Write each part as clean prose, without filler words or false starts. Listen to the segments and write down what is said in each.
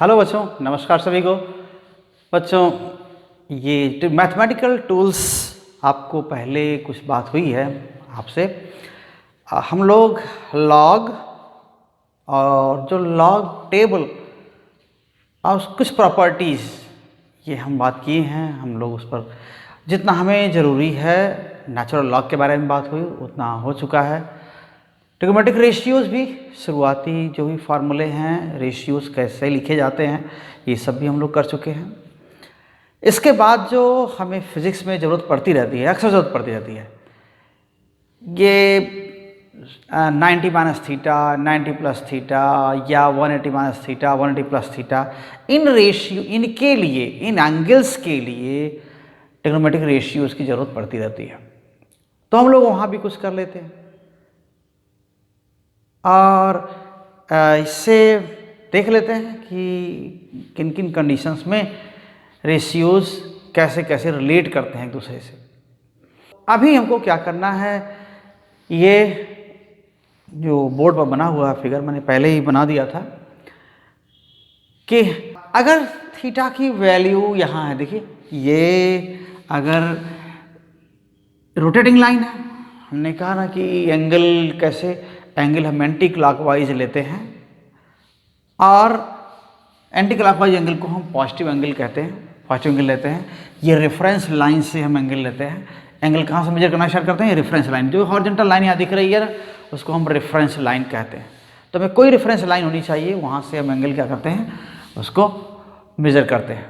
Hello बच्चों, नमस्कार सभी को। बच्चों, ये मैथमेटिकल टूल्स आपको पहले कुछ बात हुई है आपसे। हम लोग लॉग और जो लॉग टेबल और कुछ प्रॉपर्टीज़ ये हम बात किए हैं। हम लोग उस पर जितना हमें ज़रूरी है नेचुरल लॉग के बारे में बात हुई उतना हो चुका है। ट्रिग्नोमेट्रिक रेशियोज़ भी शुरुआती जो भी फार्मूले हैं, रेशियोज़ कैसे लिखे जाते हैं, ये सब भी हम लोग कर चुके हैं। इसके बाद जो हमें फिज़िक्स में ज़रूरत पड़ती रहती है, अक्सर ज़रूरत पड़ती रहती है, ये 90 माइनस थीटा, 90 प्लस थीटा या 180 minus theta, 180 plus theta, in ratio इनके लिए, इन एंगल्स के लिए ट्रिग्नोमेट्रिक रेशियोज़ की ज़रूरत पड़ती रहती है। तो हम लोग वहाँ भी कुछ कर लेते हैं और इससे देख लेते हैं कि किन किन कंडीशंस में रेशियोज़ कैसे कैसे रिलेट करते हैं एक दूसरे से। अभी हमको क्या करना है, ये जो बोर्ड पर बना हुआ फिगर मैंने पहले ही बना दिया था कि अगर थीटा की वैल्यू यहाँ है, देखिए ये अगर रोटेटिंग लाइन है, हमने कहा ना कि एंगल कैसे, एंगल हम एंटी क्लॉकवाइज लेते हैं और एंटी क्लॉकवाइज एंगल को हम पॉजिटिव एंगल कहते हैं, पॉजिटिव एंगल लेते हैं। ये रेफरेंस लाइन से हम एंगल लेते हैं। एंगल कहाँ से मेजर करना स्टार्ट करते हैं? Reference line. जो हॉरिजॉन्टल लाइन यहाँ दिख रही है ना, उसको हम रेफरेंस लाइन कहते हैं। तो हमें कोई रेफरेंस लाइन होनी चाहिए, वहाँ से हम एंगल क्या करते हैं, उसको मेजर करते हैं।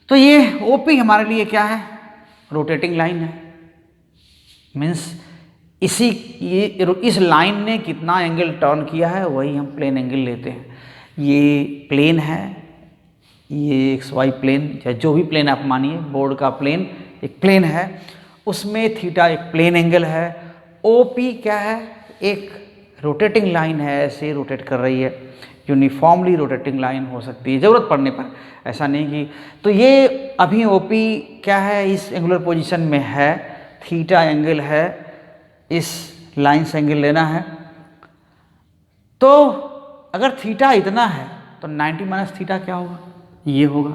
तो ये ओपी हमारे लिए क्या है? रोटेटिंग लाइन है। मीन्स इस लाइन ने कितना एंगल टर्न किया है वही हम प्लेन एंगल लेते हैं। ये प्लेन है, ये एक्स वाई प्लेन या जो भी प्लेन आप मानिए, बोर्ड का प्लेन एक प्लेन है, उसमें थीटा एक प्लेन एंगल है। ओपी क्या है? एक रोटेटिंग लाइन है, ऐसे रोटेट कर रही है, यूनिफॉर्मली रोटेटिंग लाइन हो सकती है ज़रूरत पड़ने पर, ऐसा नहीं कि। तो ये अभी ओपी क्या है, इस एंगुलर पोजीशन में है, थीटा एंगल है, इस लाइन से एंगल लेना है। तो अगर थीटा इतना है तो 90 माइनस थीटा क्या होगा? ये होगा,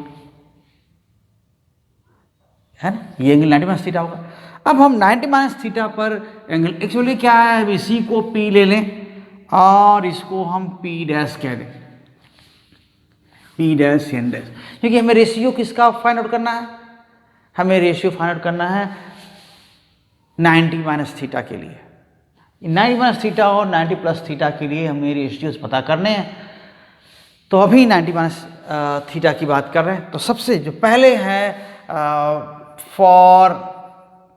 है ना, ये एंगल 90 माइनस थीटा होगा। अब हम 90 माइनस थीटा पर एंगल एक्चुअली क्या है, इसी को P ले लें और इसको हम P डैश कह दें, P डैश एन डैश, क्योंकि हमें रेशियो किसका फाइंड आउट करना है? हमें रेशियो फाइंड आउट करना है 90 माइनस थीटा के लिए। 90 माइनस थीटा और 90 प्लस थीटा के लिए हमें रेशियोज पता करने हैं। तो अभी 90 माइनस थीटा की बात कर रहे हैं। तो सबसे जो पहले है फॉर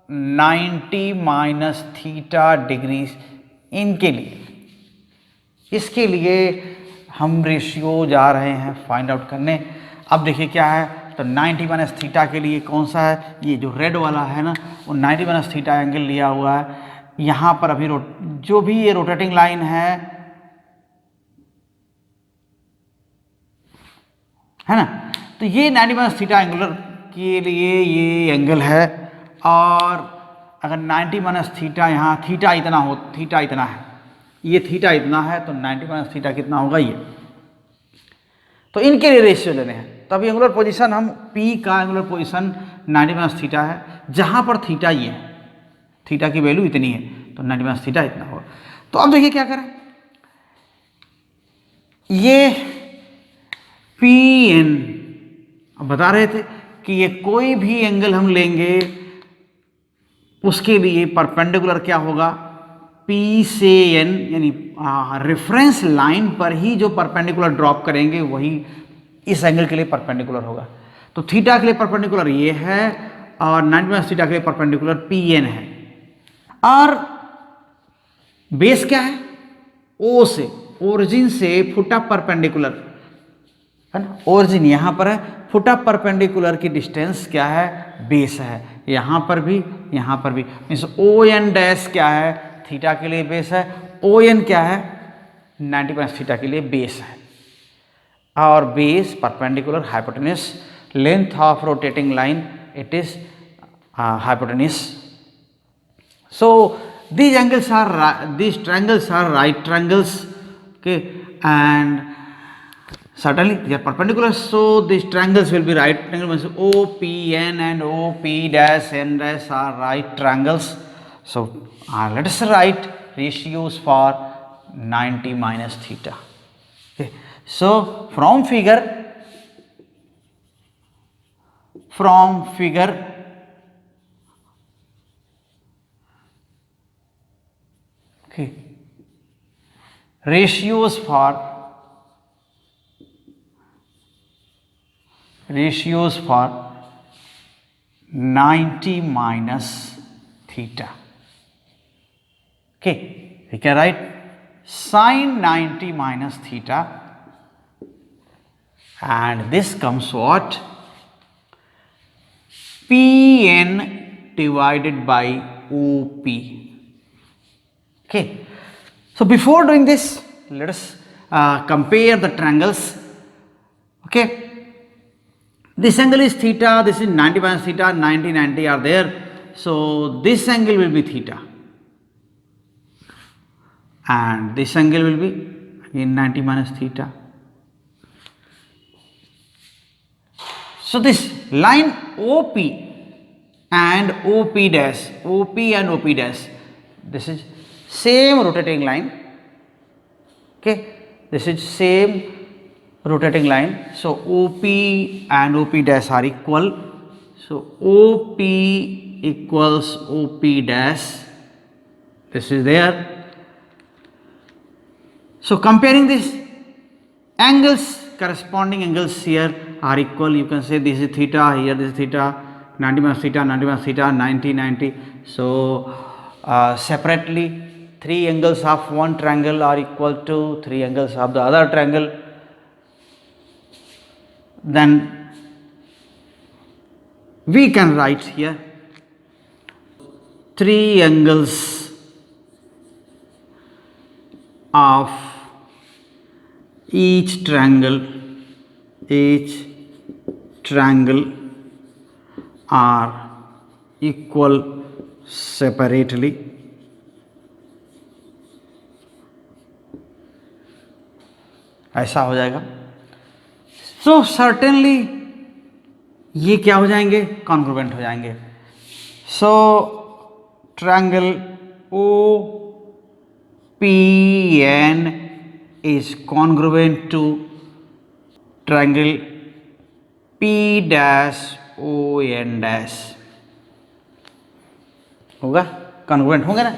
90 माइनस थीटा डिग्रीज, इनके लिए, इसके लिए हम रेशियो जा रहे हैं फाइंड आउट करने। अब देखिए क्या है, तो 90 माइनस थीटा के लिए कौन सा है, ये जो रेड वाला है ना, वो 90 माइनस थीटा एंगल लिया हुआ है। यहाँ पर अभी जो भी ये रोटेटिंग लाइन है ना, तो ये 90 माइनस थीटा एंगुलर के लिए ये एंगल है। और अगर 90 माइनस थीटा, यहाँ थीटा इतना हो, थीटा इतना है, ये थीटा इतना है, तो 90 माइनस थीटा कितना होगा ये। तो इनके लिए रेशियो लेने हैं। तो अभी एंगुलर पोजीशन हम P का एंगुलर पोजीशन 90 माइनस थीटा है, जहाँ पर थीटा ये है, थीटा की वैल्यू इतनी है, तो 90 माइनस थीटा इतना होगा। तो अब देखिए क्या करें, ये Pn, अब बता रहे थे कि ये कोई भी एंगल हम लेंगे उसके लिए परपेंडिकुलर क्या होगा, P से N, यानी रेफरेंस लाइन पर ही जो परपेंडिकुलर ड्रॉप करेंगे वही इस एंगल के लिए परपेंडिकुलर होगा। तो थीटा के लिए परपेंडिकुलर ये है और 90 माइनस थीटा के लिए परपेंडिकुलर Pn है। और बेस क्या है? O से, ओरिजिन से फुट अप परपेंडिकुलर, है ना, ओरिजिन यहाँ पर है, फुट अप परपेंडिकुलर की डिस्टेंस क्या है? बेस है। यहाँ पर भी, यहाँ पर भी, मीन्स ओ एन डैश क्या है? थीटा के लिए बेस है। ओ एन क्या है? 90 माइनस थीटा के लिए बेस है। और base perpendicular hypotenuse, length of rotating line, it is hypotenuse. So these angles are, these triangles are right triangles, okay, and Certainly they are perpendicular, so these triangles will be right triangle. So OPN and OP dash N dash are right triangles. So let us write ratios for 90 minus theta. Okay. So from figure okay, ratios for 90 minus theta. Okay, we can write sine 90 minus theta, and this comes what? Pn divided by OP. Okay. So before doing this, let us compare the triangles. Okay. This angle is theta, this is 90 minus theta, 90, 90 are there. So this angle will be theta. And this angle will be again 90 minus theta. So this line OP and OP dash, this is same rotating line. Okay, this is same rotating line. So OP and OP dash are equal. So OP equals OP dash. This is there. So comparing this angles, corresponding angles here are equal. You can say this is theta, here this is theta, 90 minus theta, 90 minus theta, 90, 90. So separately, 3 angles of one triangle are equal to 3 angles of the other triangle. Then we can write here 3 angles of each triangle are equal separately. ऐसा हो जाएगा. So certainly ये क्या हो जाएंगे? Congruent हो जाएंगे. So triangle OPN is congruent to triangle P dash ON dash. होगा? कॉन्ग्रुएंट होंगे ना?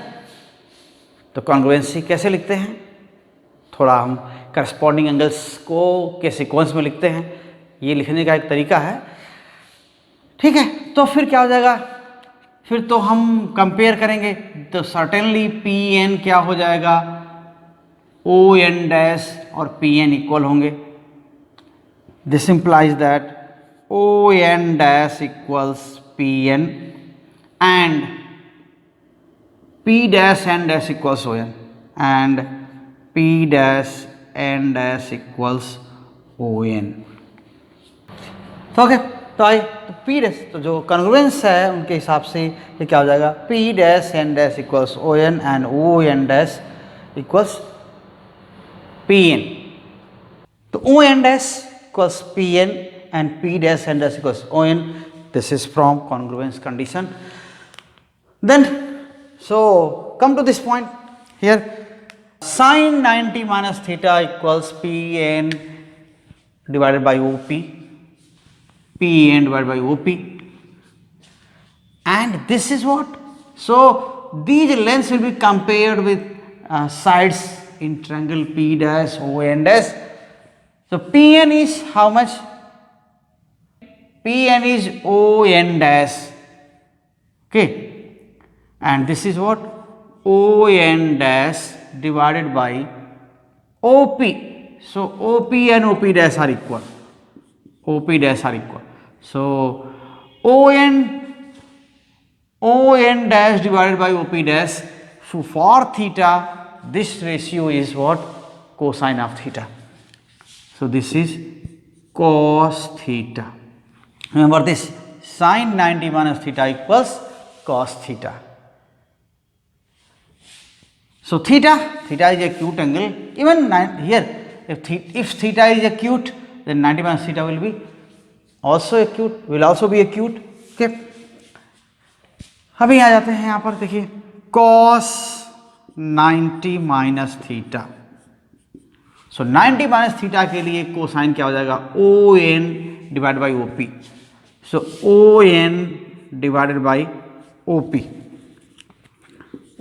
तो कॉन्ग्रुएंसी कैसे लिखते हैं? थोड़ा हम करस्पॉन्डिंग एंगल्स को के सीक्वेंस में लिखते हैं. ये लिखने का एक तरीका है. ठीक है, तो फिर क्या हो जाएगा? फिर तो हम कंपेयर करेंगे तो सर्टेनली पी एन क्या हो जाएगा? ओ एन डैश और पी एन इक्वल होंगे. This implies that O N dash equals P N and P dash N dash equals O N and P dash N dash equals O N. तो okay, तो आइए तो P dash, तो जो congruence है उनके हिसाब से ये क्या हो जाएगा? P dash N dash equals O N and O N dash equals P N. तो O N dash equals P N and P dash N dash equals O N. This is from congruence condition. Then so come to this point here. Sin 90 minus theta equals Pn divided by OP. Pn divided by OP. And this is what? So these lengths will be compared with sides in triangle P dash ON dash. So Pn is how much? Pn is ON dash. Okay. And this is what? ON dash divided by OP. So OP and OP dash are equal. OP dash are equal. So ON dash divided by OP dash. So for theta, this ratio is what? Cosine of theta. So this is cos theta. Remember this, sin 90 minus theta equals cos theta. So theta is acute angle. Even here if theta is acute, then 90 minus theta will be also acute, will also be acute. Okay. अभी आ जाते हैं यहाँ पर, देखिए cos 90 minus theta. So 90 minus theta के लिए cosine क्या हो जाएगा, O N divide by O P. So O N divided by O P,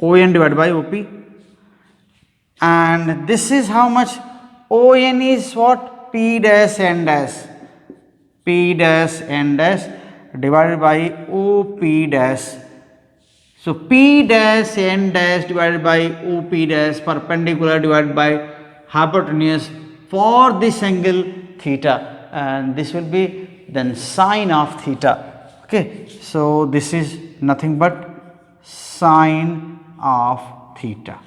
O N divide by O P, and this is how much, ON is what, P dash N dash, P dash N dash divided by OP dash. So P dash N dash divided by OP dash perpendicular divided by hypotenuse for this angle theta, and this will be then sine of theta. Okay, so this is nothing but sine of theta.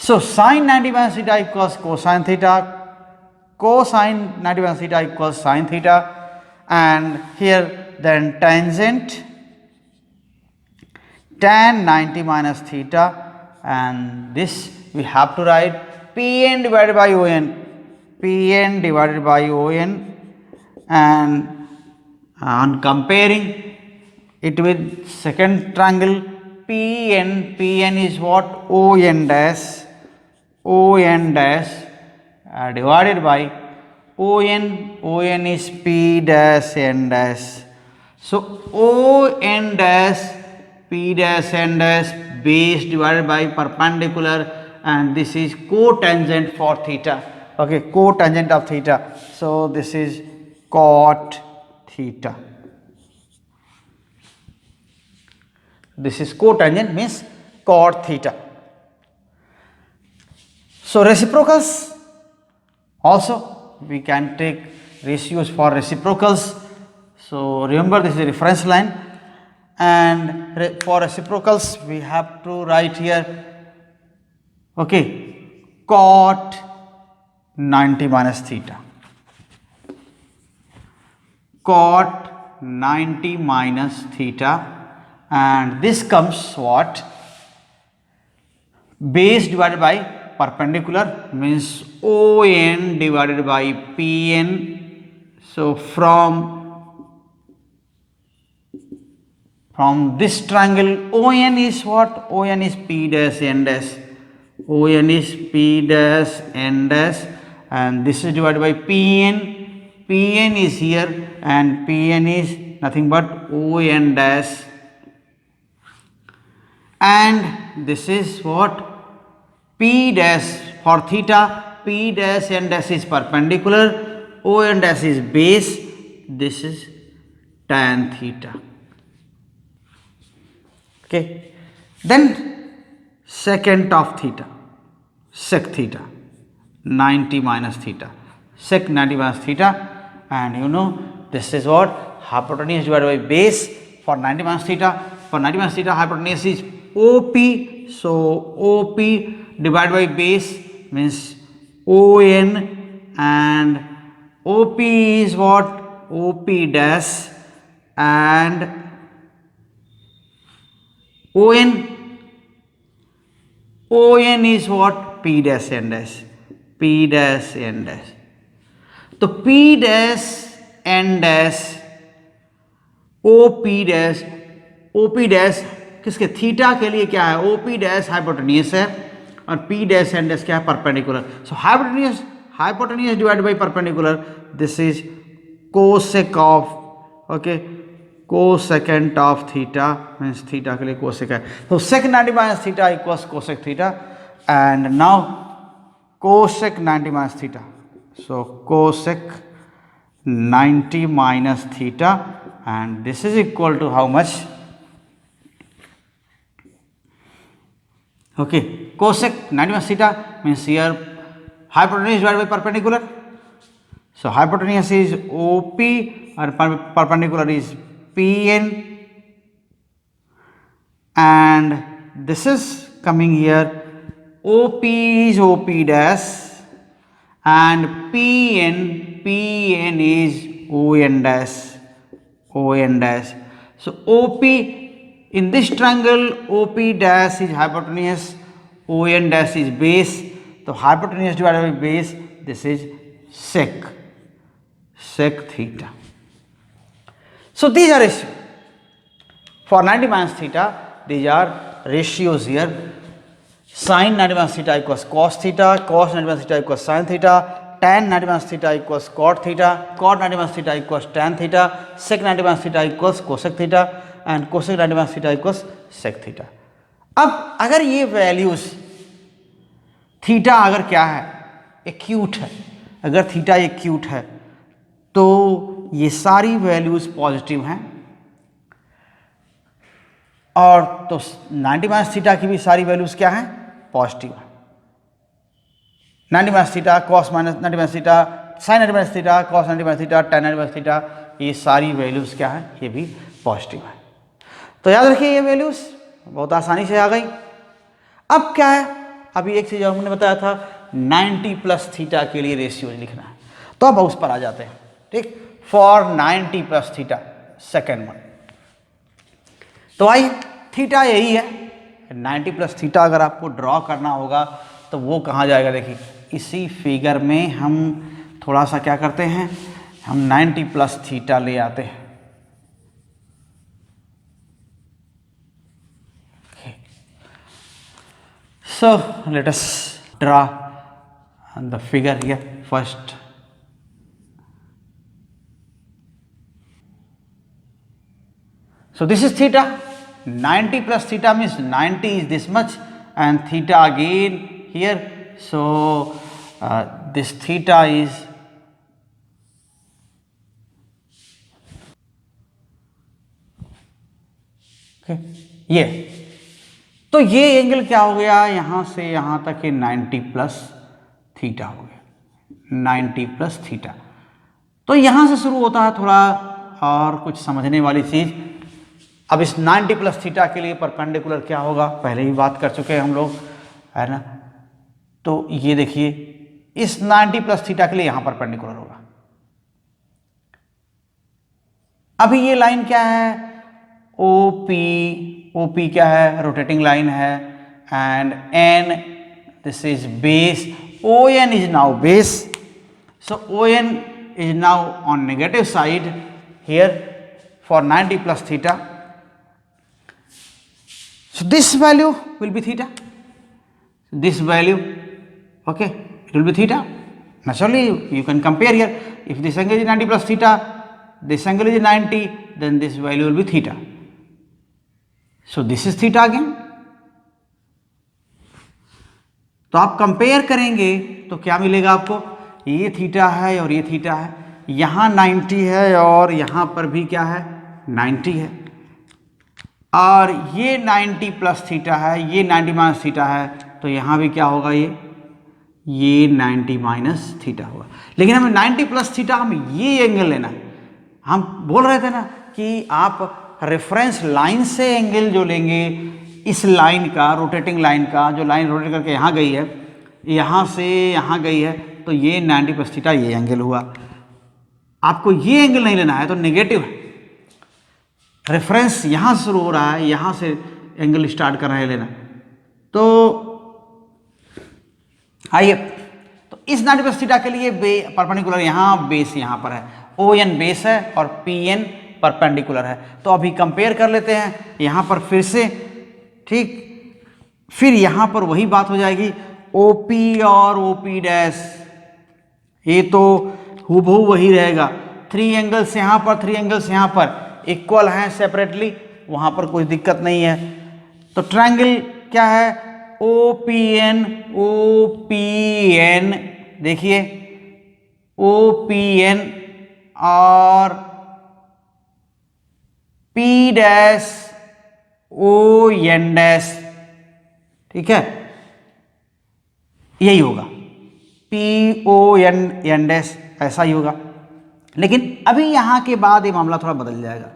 So sine 90 minus theta equals cosine theta, cosine 90 minus theta equals sine theta, and here then tangent tan 90 minus theta, and this we have to write Pn divided by On, Pn divided by On, and on comparing it with second triangle Pn, Pn is what, On dash, On dash divided by On, On is P dash N dash. So On dash P dash N dash base divided by perpendicular, and this is cotangent for theta. Okay, cotangent of theta. So this is cot theta. This is cotangent, means cot theta. So reciprocals also we can take ratios for reciprocals. So remember, this is a reference line, and for reciprocals we have to write here, okay, cot 90 minus theta, cot 90 minus theta, and this comes what, base divided by perpendicular, means On divided by Pn. So from this triangle On is what, On is P dash N dash, On is P dash N dash, and this is divided by Pn, Pn is here, and Pn is nothing but On dash, and this is what, P dash for theta, P dash N dash is perpendicular, On dash is base, this is tan theta. Okay, then secant of theta, sec theta, 90 minus theta, sec 90 minus theta, and you know this is what, hypotenuse divided by base for 90 minus theta. For 90 minus theta, hypotenuse is OP, so OP divided by base means On, and OP is what, OP dash, and On is what, P dash N dash, P dash N dash. तो P dash N dash OP dash, OP dash किसके, theta के लिए क्या है, OP dash hypotenuse है, और P dash N dash क्या है, perpendicular. So hypotenuse divided by perpendicular, this is cosec of, okay, cosecant of theta, means theta के लिए कोसेक है. तो सेक 90 minus theta equals cosec theta, and now cosec 90 minus theta. So cosec 90 minus theta, and this is equal to how much, okay, cosec 90 minus theta means here hypotenuse divided by perpendicular. So hypotenuse is OP and perpendicular is PN, and this is coming here, OP is OP dash, and PN is ON dash, ON dash. So OP in this triangle, OP dash is hypotenuse, ON dash is base. So hypotenuse divided by base, this is sec theta. So these are ratios. For 90 minus theta, these are ratios here. Sin 90 minus theta equals cos theta, cos 90 minus theta equals sin theta, tan 90 minus theta equals cot theta, cot 90 minus theta equals tan theta, sec 90 minus theta equals cosec theta, and cosec 90 minus theta equals sec theta. अब अगर ये values theta अगर क्या है, acute है, अगर theta acute है तो ये सारी वैल्यूज पॉजिटिव हैं, और तो 90 माइनस थीटा की भी सारी वैल्यूज क्या हैं, पॉजिटिव है. 90 minus theta, cos minus 90 minus theta, sine 90 minus theta, cos 90 minus theta, tan 90 minus theta, ये सारी वैल्यूज क्या है, ये भी पॉजिटिव है. तो याद रखिए ये वैल्यूज बहुत आसानी से आ गई. अब क्या है, अभी एक चीज हमने बताया था 90 प्लस थीटा के लिए रेशियो लिखना है, तो अब उस पर आ जाते हैं. ठीक, for 90 plus theta second one. तो आइए, थीटा यही है 90 प्लस थीटा. अगर आपको ड्रॉ करना होगा तो वो कहाँ जाएगा, देखिए इसी फिगर में हम थोड़ा सा क्या करते हैं, हम 90 प्लस थीटा ले आते हैं. So let us draw the figure here first. So this is theta. 90 plus theta means 90 is this much, and theta again here. So this theta is okay. ये तो ये एंगल क्या हो गया, यहाँ से यहाँ तक ये 90 प्लस थीटा हो गया, 90 प्लस थीटा. तो यहाँ से शुरू होता है थोड़ा और कुछ समझने वाली चीज़. अब इस 90 प्लस थीटा के लिए परपेंडिकुलर क्या होगा, पहले ही बात कर चुके हैं हम लोग, है ना. तो ये देखिए इस 90 प्लस थीटा के लिए यहाँ परपेंडिकुलर होगा. अभी ये लाइन क्या है, OP क्या है, रोटेटिंग लाइन है, and N this is base. ON is now base. So ON is now on negative side here for 90 plus theta. So this value will be theta. This value, okay, it will be theta. Naturally, you can compare here. If this angle is 90 plus theta, this angle is 90, then this value will be theta. So this is theta again. तो आप compare करेंगे तो क्या मिलेगा आपको, ये theta है और ये थीटा है, यहाँ 90 है और यहाँ पर भी क्या है, 90 है, और ये 90 प्लस थीटा है, ये 90 माइनस थीटा है, तो यहाँ भी क्या होगा, ये 90 माइनस थीटा होगा. लेकिन हमें 90 प्लस थीटा, हमें ये एंगल लेना है. हम बोल रहे थे ना कि आप रेफरेंस लाइन से एंगल जो लेंगे, इस लाइन का, रोटेटिंग लाइन का, जो लाइन रोटेट करके यहाँ गई है, यहाँ से यहाँ गई है, तो ये 90 प्लस थीटा ये एंगल हुआ. आपको ये एंगल नहीं लेना है तो नेगेटिव है. रेफरेंस यहाँ से शुरू हो रहा है, यहाँ से एंगल स्टार्ट कर रहे हैं लेना. तो आइए, तो इस 90 प्लस थीटा के लिए परपेंडिकुलर यहाँ, बेस यहाँ पर है, ON बेस है और PN परपेंडिकुलर है. तो अभी कंपेयर कर लेते हैं यहाँ पर फिर से. ठीक, फिर यहाँ पर वही बात हो जाएगी, OP और OP डैश, ये तो हूबहू वही रहेगा. 3 एंगल्स यहाँ पर, 3 एंगल्स यहाँ पर इक्वल हैं सेपरेटली, वहाँ पर कोई दिक्कत नहीं है. तो ट्रायंगल क्या है, OPN, OPN, देखिए OPN और P डैश ON डैश. ठीक है, यही होगा, PON डैश, ऐसा ही होगा. लेकिन अभी यहाँ के बाद ये मामला थोड़ा बदल जाएगा.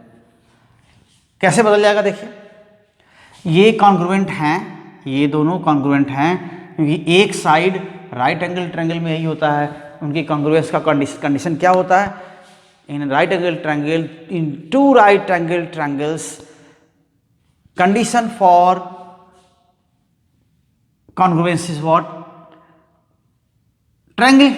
कैसे बदल जाएगा, देखिए ये कॉन्ग्रुएंट हैं, ये दोनों कॉन्ग्रुएंट हैं, क्योंकि एक साइड राइट एंगल ट्रायंगल में यही होता है, उनकी कॉन्ग्रुएंस का कंडीशन क्या होता है, in right angle triangle, in 2 right angle triangles, condition for congruence is what, triangle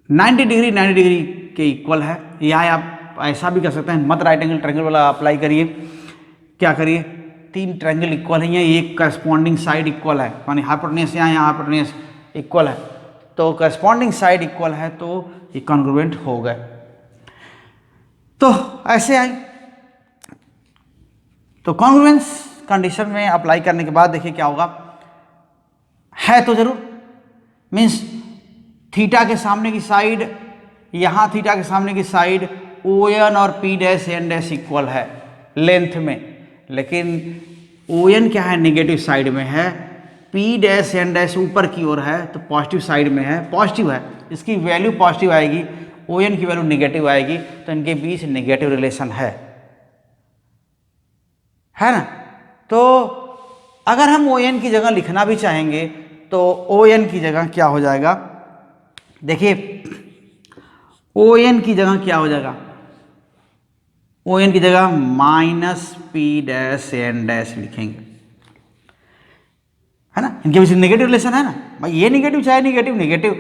90 degree के इक्वल है। या आप ऐसा भी कर सकते हैं, मत राइट एंगल ट्रायंगल वाला अप्लाई करिए। क्या करिए, 3 ट्रायंगल इक्वल है, एक करस्पॉन्डिंग साइड इक्वल है, मानी हाइपोटेन्यूज यहाँ हाइपोटेन्यूज इक्वल है, तो करस्पॉन्डिंग साइड इक्वल है तो ये कॉन्ग्रुएंट हो गए। तो ऐसे आई, तो कॉन्ग्रुएंस कंडीशन में अप्लाई करने के बाद देखिए क्या होगा, है तो जरूर, मीन्स थीटा के सामने की साइड, यहाँ थीटा के सामने की साइड ओ एन और P dash N dash equal है लेंथ में, लेकिन ओ एन क्या है, निगेटिव साइड में है, पी डैश एन डैश ऊपर की ओर है तो पॉजिटिव साइड में है, पॉजिटिव है, इसकी वैल्यू पॉजिटिव आएगी, ओ एन की वैल्यू निगेटिव आएगी, तो इनके बीच निगेटिव रिलेशन है ना। तो अगर हम ओ एन की जगह लिखना भी चाहेंगे तो ओ एन की जगह क्या हो जाएगा, देखिए ओ एन की जगह क्या हो जाएगा, ओ एन की जगह minus P dash N dash लिखेंगे, है ना, इनके बीच नेगेटिव रिलेशन है ना भाई, ये नेगेटिव चाहे नेगेटिव नेगेटिव,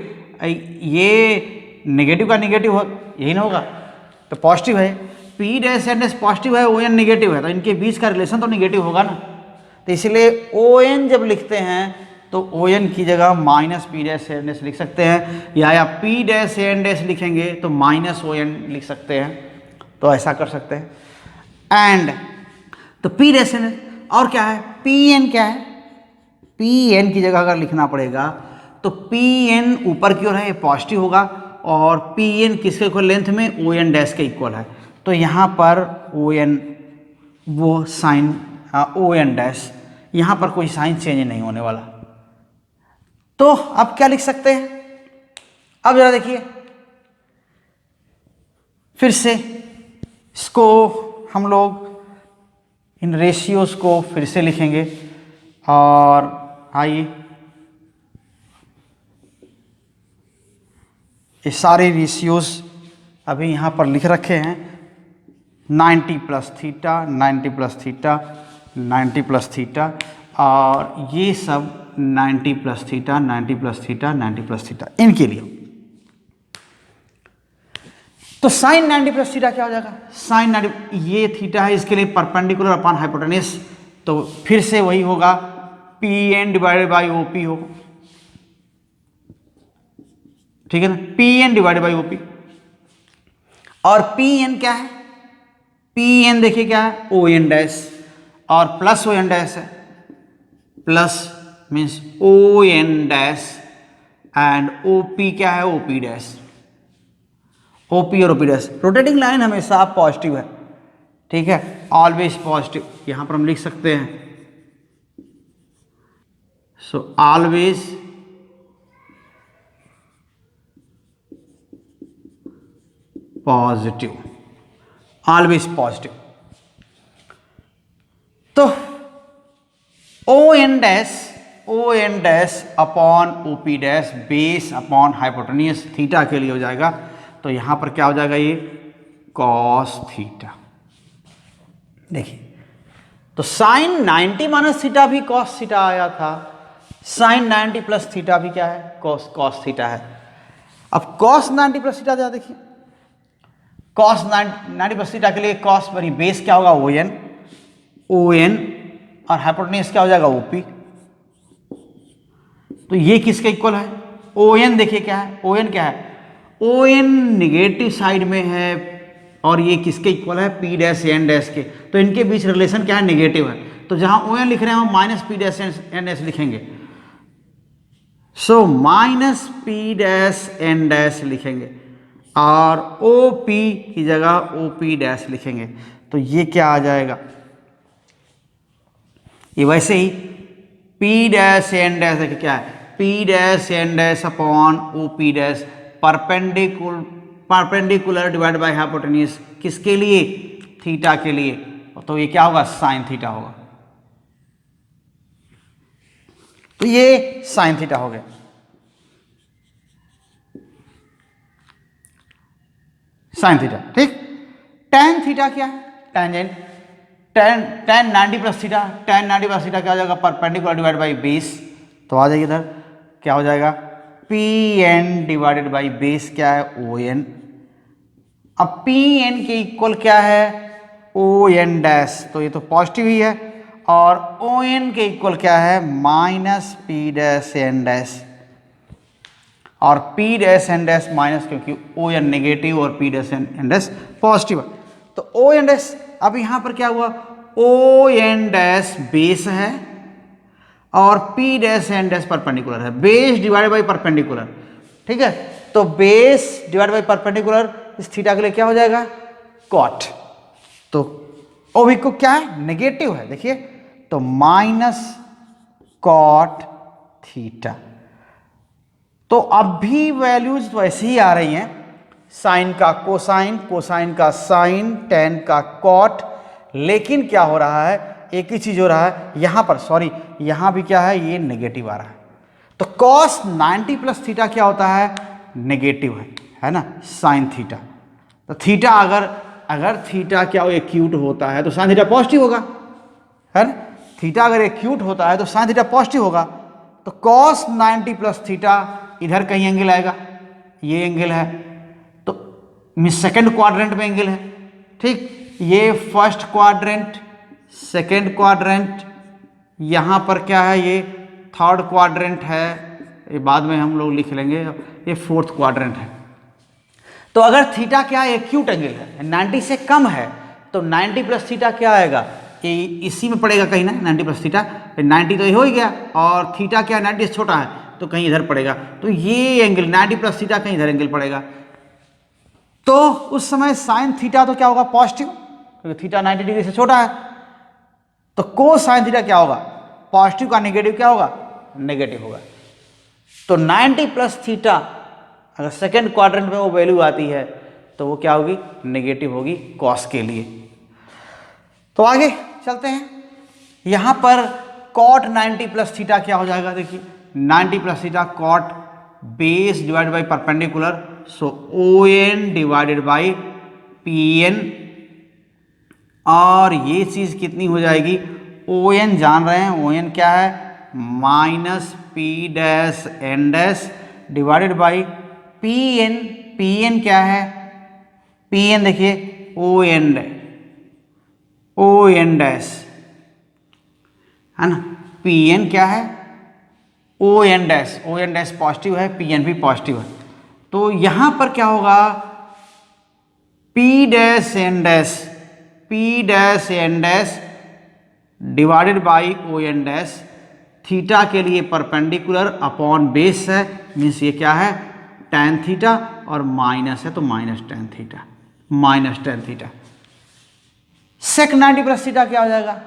ये नेगेटिव का नेगेटिव हो, यही ना होगा, तो पॉजिटिव है, P dash N dash positive है, ओ एन नेगेटिव है, तो इनके बीच का रिलेशन तो नेगेटिव होगा ना, तो इसलिए ओ एन जब लिखते हैं तो ओ एन की जगह minus P dash N dash लिख सकते हैं, या पी डैश एन डैश लिखेंगे तो माइनस ओ एन लिख सकते हैं, तो ऐसा कर सकते हैं। एंड तो पी डैश एन और क्या है, पी एन क्या है, पी एन की जगह अगर लिखना पड़ेगा तो पी एन ऊपर की ओर है, ये पॉजिटिव होगा, और पी एन किसके इक्वल लेंथ में, ओ एन डैश के इक्वल है, तो यहाँ पर ओ एन वो साइन ओ एन डैश, यहाँ पर कोई साइन चेंज नहीं होने वाला। तो अब क्या लिख सकते हैं, अब जरा देखिए फिर से इसको हम लोग इन रेशियोज को फिर से लिखेंगे, और आइए ये सारे रेशियोज अभी यहाँ पर लिख रखे हैं, 90 plus theta 90 plus theta 90 plus theta, और ये सब 90 plus theta 90 plus theta 90 plus theta, इनके लिए। तो साइन 90 प्लस थीटा क्या हो जाएगा, साइन 90, ये थीटा है, इसके लिए परपेंडिकुलर अपॉन हाइपोटेन्यूज, तो फिर से वही होगा, P N divided by O P हो, ठीक है ना, P N divided by O P, और पी एन क्या है, पी एन देखिए क्या है, ओ एन डैश, और प्लस ओ एन डैश है, plus means O N dash, and O P क्या है, O P dash, O P और O P dash, rotating line हमेशा पॉजिटिव है, ठीक है, ऑलवेज पॉजिटिव, यहां पर हम लिख सकते हैं, so always positive, always positive. तो O N dash upon O P dash base upon hypotenuse theta के लिए हो जाएगा, तो यहां पर क्या हो जाएगा, ये कॉस थीटा। देखिए तो साइन 90 माइनस थीटा भी कॉस थीटा आया था, साइन 90 प्लस थीटा भी क्या है, कॉस थीटा है। अब कॉस 90 प्लस थीटा क्या, देखिए कॉस 90 प्लस थीटा के लिए कॉस बनी बेस क्या होगा, ओ एन और हाइपोटेन्यूज क्या हो जाएगा, ओपी, तो ये किसके इक्वल है, ओ एन देखिए क्या है, ओ एन क्या है, ओ एन निगेटिव साइड में है, और ये किसके इक्वल है, पी डैश एन डैश के, तो इनके बीच रिलेशन क्या है, निगेटिव है, तो जहां ओ एन लिख रहे हैं हम minus P dash N dash लिखेंगे, so minus P dash N dash लिखेंगे, और ओ पी की जगह ओ पी डैश लिखेंगे, तो ये क्या आ जाएगा, ये वैसे ही पी डैश एन डैश देखिए क्या है, P dash N dash upon O P dash perpendicular divide by hypotenuse, किसके लिए, थीटा के लिए, तो ये क्या होगा, साइन थीटा होगा, तो ये साइन थीटा हो गया। साइन थीटा, ठीक, टैन थीटा क्या है, tangent, ten 90 plus theta, ten 90 plus theta क्या हो जाएगा, परपेंडिकुलर डिवाइड बाई बेस, तो आ जाइए इधर क्या हो जाएगा, P N divided by base क्या है ओ एन। अब पी एन के इक्वल क्या है ओ एन डैश, तो ये तो पॉजिटिव ही है, और ओ एन के इक्वल क्या है minus P dash N dash, और P dash N dash minus, क्योंकि ओ एन नेगेटिव और P dash N dash positive है। तो ओ एन डैश, अब यहां पर क्या हुआ ओ एन डैश बेस है और P dash N dash perpendicular है, बेस डिवाइडेड बाई परपेंडिकुलर, ठीक है। तो बेस डिवाइडेड बाई परपेंडिकुलर इस थीटा के लिए क्या हो जाएगा कॉट, तो ओ भी को क्या है नेगेटिव है, देखिए तो माइनस कॉट थीटा। तो अब भी वैल्यूज वैसे ही आ रही हैं, साइन का कोसाइन, कोसाइन का साइन, टेन का कॉट, लेकिन क्या हो रहा है एक ही चीज हो रहा है यहां पर, सॉरी यहां भी क्या है ये नेगेटिव आ रहा है। तो कॉस 90 प्लस थीटा क्या होता है नेगेटिव है ना साइन थीटा। तो थीटा अगर थीटा क्या हो एक्यूट होता है तो साइन थीटा पॉजिटिव होगा, है ना। थीटा अगर एक्यूट होता है तो साइन थीटा पॉजिटिव होगा। तो कॉस 90 प्लस थीटा इधर कहीं एंगल आएगा, ये एंगल है, तो सेकंड क्वाड्रेंट में एंगल है, ठीक। ये फर्स्ट क्वाड्रेंट, सेकंड क्वाड्रेंट, यहां पर क्या है ये थर्ड क्वाड्रेंट है, ये बाद में हम लोग लिख लेंगे, ये फोर्थ क्वाड्रेंट है। तो अगर थीटा क्या है एक्यूट एंगल है 90 से कम है तो 90 प्लस थीटा क्या आएगा ये इसी में पड़ेगा कहीं ना 90 प्लस थीटा, 90 तो ये हो ही गया, और थीटा क्या 90 से छोटा है तो कहीं इधर पड़ेगा, तो ये एंगल 90 प्लस थीटा कहीं इधर एंगल पड़ेगा। तो उस समय साइन थीटा तो क्या होगा पॉजिटिव, क्योंकि थीटा 90 डिग्री से छोटा है। तो को साइन थीटा क्या होगा पॉजिटिव का नेगेटिव क्या होगा नेगेटिव होगा। तो 90 प्लस थीटा अगर सेकेंड क्वाड्रेंट में वो वैल्यू आती है तो वो क्या होगी नेगेटिव होगी कॉस के लिए। तो आगे चलते हैं, यहां पर कॉट 90 प्लस थीटा क्या हो जाएगा, देखिए 90 plus theta cot base divided by perpendicular, so O N divided by P N, और ये चीज कितनी हो जाएगी ओ एन जान रहे हैं, ओ एन क्या है minus P dash N dash divided by P N, P N क्या है पी एन देखिए ओ एन डैश है ना, पी एन क्या है ओ एन डैश पॉजिटिव है, पी एन भी पॉजिटिव है। तो यहां पर क्या होगा P dash N dash divided by O N dash, theta के लिए परपेंडिकुलर अपॉन बेस है, मीन्स ये क्या है tan थीटा, और माइनस है तो minus tan theta. Sec 90 plus theta क्या हो जाएगा,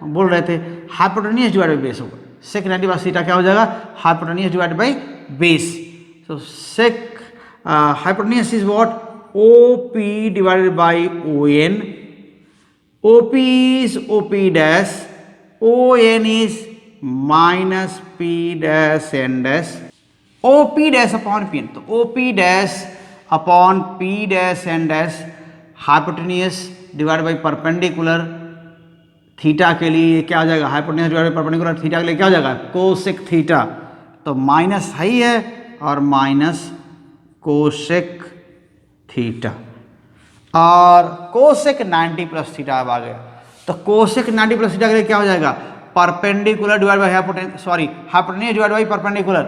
हम बोल रहे थे हाइपोटेन्यूज डिवाइड बाई बेस होगा, सेक 90 प्लस थीटा क्या हो जाएगा hypotenuse divide by base. So sec hypotenuse is what O P divided by O N, OP is OP dash, ON is minus P dash N dash, OP dash upon P N, तो OP dash upon P dash N dash hypotenuse divide by perpendicular, theta के लिए क्या हो जाएगा hypotenuse divide by perpendicular, theta के लिए क्या हो जाएगा कोसेक थीटा, तो माइनस है ही है और माइनस कोसेक थीटा, और कोसेक 90 प्लस थीटा अब आ गया। तो कोसेक 90 प्लस थीटा के लिए क्या हो जाएगा perpendicular divide by hypotenuse divide by perpendicular.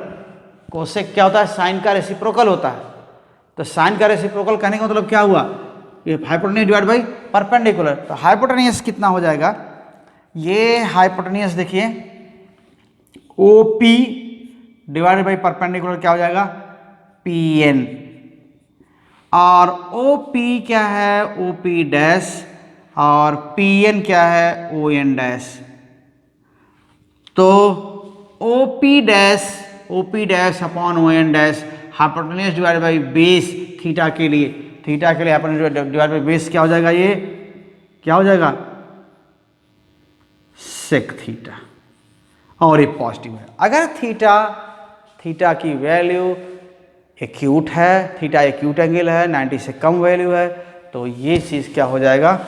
Cosec क्या होता है साइन का रेसिप्रोकल होता है, तो साइन का रेसिप्रोकल कहने का मतलब क्या हुआ ये हाइपोटेन्यूज डिवाइड बाई परपेंडिकुलर। तो हाइपोटेन्यूज कितना हो जाएगा, ये हाइपोटेन्यूज देखिए ओपी डिवाइडेड बाई परपेंडिकुलर क्या हो जाएगा पी एन, और ओ पी क्या है ओ पी डैश, और पी एन क्या है ओ एन डैश। तो O P dash upon O N dash hypotenuse divide by base theta के लिए हाइपोटेन्यूज डिवाइड बाई बेस क्या हो जाएगा ये क्या हो जाएगा सेक थीटा, और ये पॉजिटिव है। अगर थीटा की वैल्यू एक्यूट है, थीटा एक्यूट एंगल है 90 से कम वैल्यू है, तो ये चीज़ क्या हो जाएगा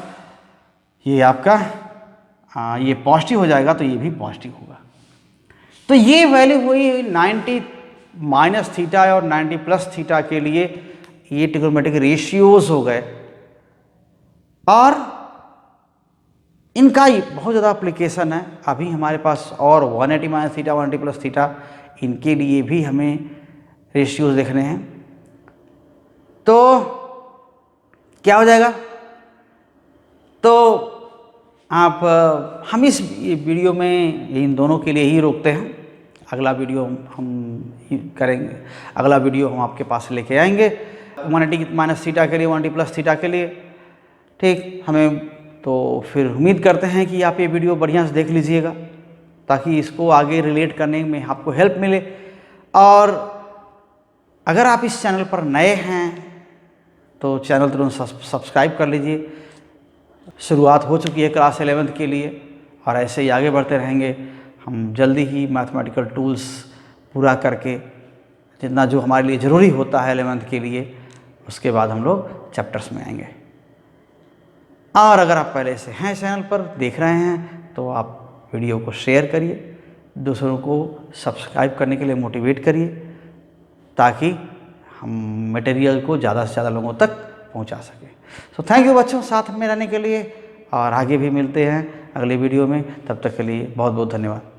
ये आपका ये पॉजिटिव हो जाएगा, तो ये भी पॉजिटिव होगा। तो ये वैल्यू हुई 90 माइनस थीटा और 90 प्लस थीटा के लिए ये ट्रिग्नोमेट्रिक रेशियोज हो गए, और इनका ही बहुत ज़्यादा एप्लीकेशन है। अभी हमारे पास और 180 माइनस थीटा 180 प्लस थीटा, इनके लिए भी हमें रेशियोज देखने हैं। तो क्या हो जाएगा, तो आप हम इस वीडियो में इन दोनों के लिए ही रोकते हैं। अगला वीडियो हम करेंगे, अगला वीडियो हम आपके पास लेके आएंगे 180 माइनस थीटा के लिए 180 प्लस थीटा के लिए। ठीक, हमें तो फिर उम्मीद करते हैं कि आप ये वीडियो बढ़िया से देख लीजिएगा, ताकि इसको आगे रिलेट करने में आपको हेल्प मिले। और अगर आप इस चैनल पर नए हैं तो चैनल तुरंत सब्सक्राइब कर लीजिए। शुरुआत हो चुकी है क्लास 11th के लिए, और ऐसे ही आगे बढ़ते रहेंगे। हम जल्दी ही मैथमेटिकल टूल्स पूरा करके जितना जो हमारे लिए ज़रूरी होता है 11th के लिए, उसके बाद हम लोग चैप्टर्स में आएंगे। और अगर आप पहले से हैं चैनल पर देख रहे हैं तो आप वीडियो को शेयर करिए, दूसरों को सब्सक्राइब करने के लिए मोटिवेट करिए, ताकि हम मटेरियल को ज़्यादा से ज़्यादा लोगों तक पहुंचा सकें। तो थैंक यू बच्चों, साथ में रहने के लिए, और आगे भी मिलते हैं अगले वीडियो में। तब तक के लिए बहुत बहुत धन्यवाद।